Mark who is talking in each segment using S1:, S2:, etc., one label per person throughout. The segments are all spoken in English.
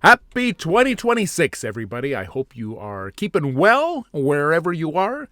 S1: Happy 2026, everybody. I hope you are keeping well wherever you are.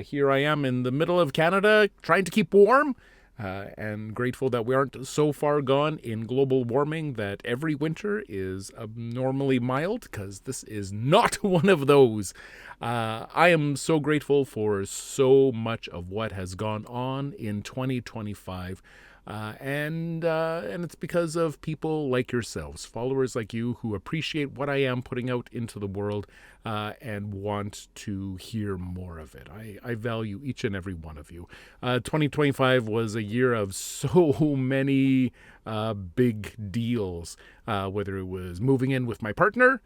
S1: Here I am in the middle of Canada trying to keep warm and grateful that we aren't so far gone in global warming that every winter is abnormally mild, because this is not one of those. I am so grateful for so much of what has gone on in 2025. And it's because of people like yourselves, followers like you, who appreciate what I am putting out into the world and want to hear more of it. I value each and every one of you. 2025 was a year of so many big deals, whether it was moving in with my partner,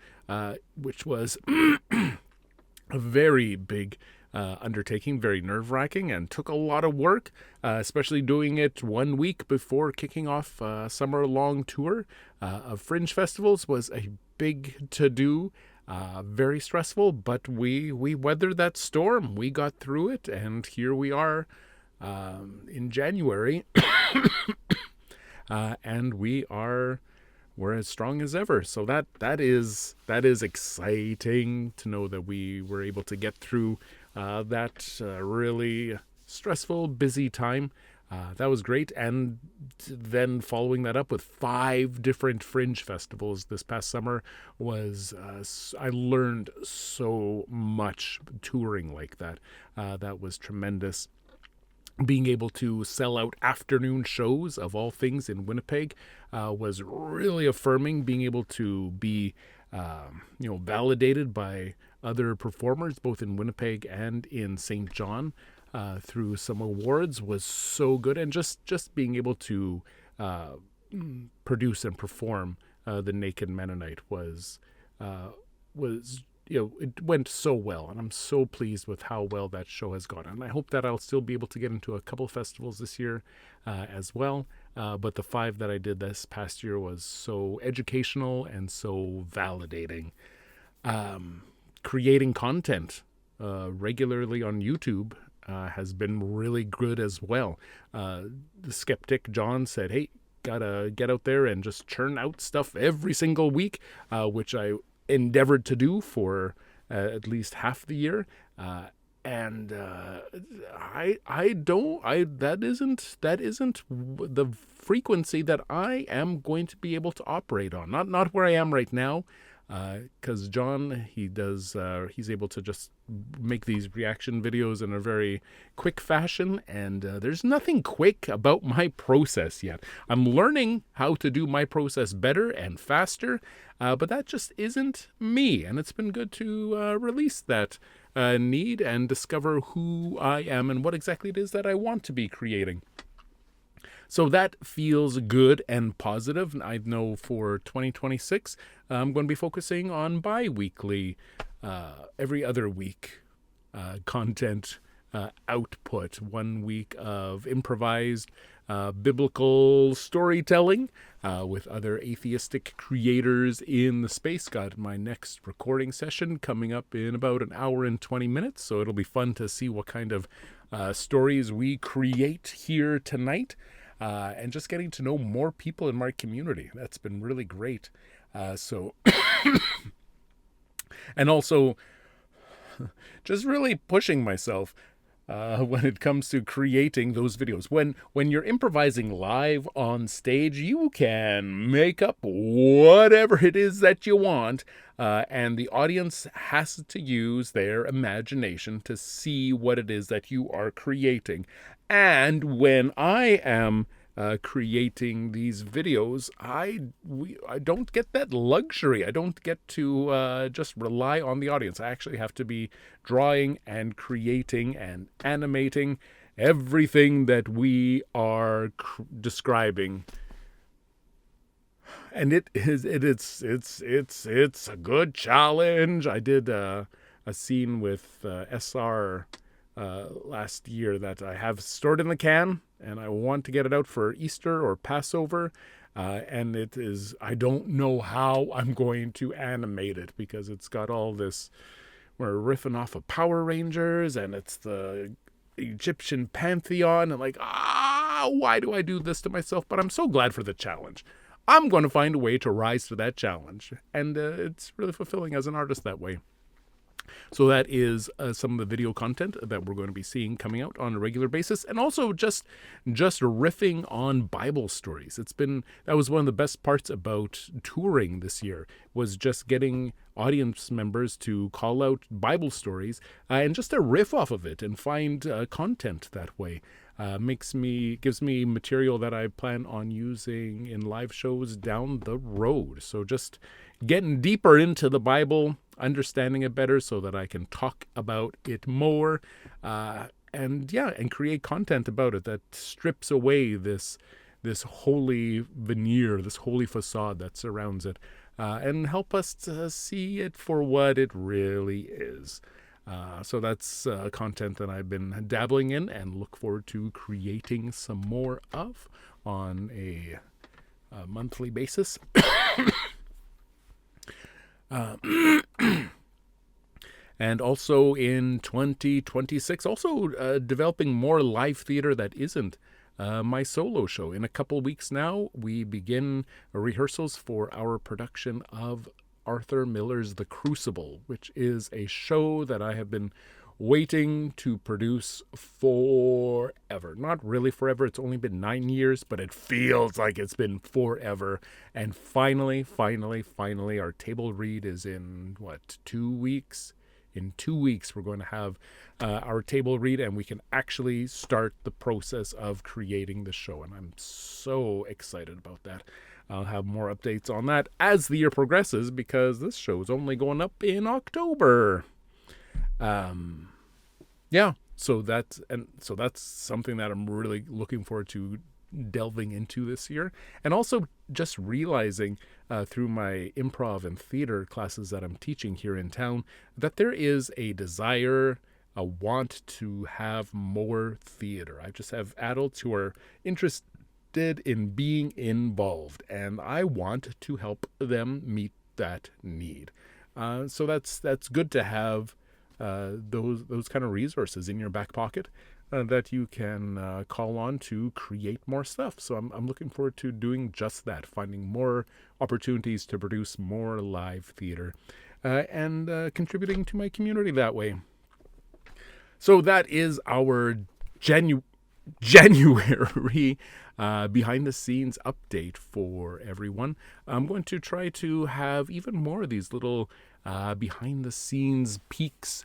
S1: which was a very big undertaking, very nerve-wracking, and took a lot of work, especially doing it 1 week before kicking off a summer-long tour of Fringe festivals was a big to-do, very stressful, but we weathered that storm. We got through it, and here we are in January, and we're as strong as ever. So that is exciting to know that we were able to get through that really stressful, busy time. That was great. And then following that up with 5 different Fringe festivals this past summer was, I learned so much touring like that. That was tremendous. Being able to sell out afternoon shows of all things in Winnipeg was really affirming. Being able to be, validated by other performers, both in Winnipeg and in St. John, through some awards was so good. And just being able to produce and perform The Naked Mennonite was it went so well, and I'm so pleased with how well that show has gone. And I hope that I'll still be able to get into a couple festivals this year as well. But the 5 that I did this past year was so educational and so validating. Creating content regularly on YouTube has been really good as well. The skeptic John said, "Hey, gotta get out there and just churn out stuff every single week," which I endeavored to do for at least half the year, and that isn't the frequency that I am going to be able to operate on. Not where I am right now, because John, he's able to just make these reaction videos in a very quick fashion, and there's nothing quick about my process yet. I'm learning how to do my process better and faster, but that just isn't me, and it's been good to release that need and discover who I am and what exactly it is that I want to be creating. So that feels good and positive. I know for 2026, I'm going to be focusing on bi-weekly, every other week content output. 1 week of improvised biblical storytelling with other atheistic creators in the space. Got my next recording session coming up in about an hour and 20 minutes. So it'll be fun to see what kind of stories we create here tonight. And just getting to know more people in my community. That's been really great. And also just really pushing myself when it comes to creating those videos. When you're improvising live on stage, you can make up whatever it is that you want, and the audience has to use their imagination to see what it is that you are creating. And when I am creating these videos, I don't get that luxury. I don't get to just rely on the audience. I actually have to be drawing and creating and animating everything that we are describing. And it's a good challenge. I did a scene with SR last year that I have stored in the can, and I want to get it out for Easter or Passover. And I don't know how I'm going to animate it, because it's got all this, we're riffing off of Power Rangers, and it's the Egyptian pantheon, and why do I do this to myself? But I'm so glad for the challenge. I'm going to find a way to rise to that challenge. And it's really fulfilling as an artist that way. So that is some of the video content that we're going to be seeing coming out on a regular basis, and also just riffing on Bible stories. That was one of the best parts about touring this year, was just getting audience members to call out Bible stories and just to riff off of it and find content that way. Gives me material that I plan on using in live shows down the road. So just getting deeper into the Bible, understanding it better so that I can talk about it more, and create content about it that strips away this holy veneer, this holy facade that surrounds it, and help us to see it for what it really is. So that's content that I've been dabbling in and look forward to creating some more of on a monthly basis. And also in 2026, also developing more live theater that isn't my solo show. In a couple weeks now, we begin rehearsals for our production of Arthur Miller's The Crucible, which is a show that I have been waiting to produce forever. Not really forever. It's only been 9 years, but it feels like it's been forever. And finally, our table read is in, 2 weeks? In 2 weeks, we're going to have our table read, and we can actually start the process of creating the show. And I'm so excited about that. I'll have more updates on that as the year progresses, because this show is only going up in October. So that's something that I'm really looking forward to delving into this year, and also just realizing through my improv and theater classes that I'm teaching here in town that there is a desire, a want to have more theater. I just have adults who are interested in being involved, and I want to help them meet that need. So that's good to have those kind of resources in your back pocket that you can call on to create more stuff. So I'm looking forward to doing just that, finding more opportunities to produce more live theater and contributing to my community that way. So that is our January behind the scenes update for everyone. I'm going to try to have even more of these little behind the scenes peeks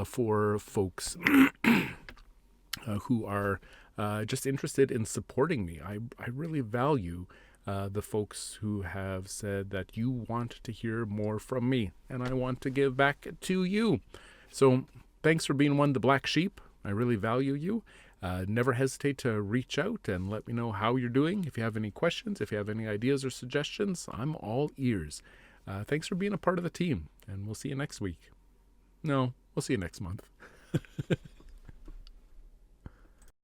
S1: for folks who are just interested in supporting me. I really value the folks who have said that you want to hear more from me, and I want to give back to you. So thanks for being one of the black sheep. I really value you. Never hesitate to reach out and let me know how you're doing. If you have any questions, if you have any ideas or suggestions, I'm all ears. Thanks for being a part of the team, and we'll see you next week. No, we'll see you next month.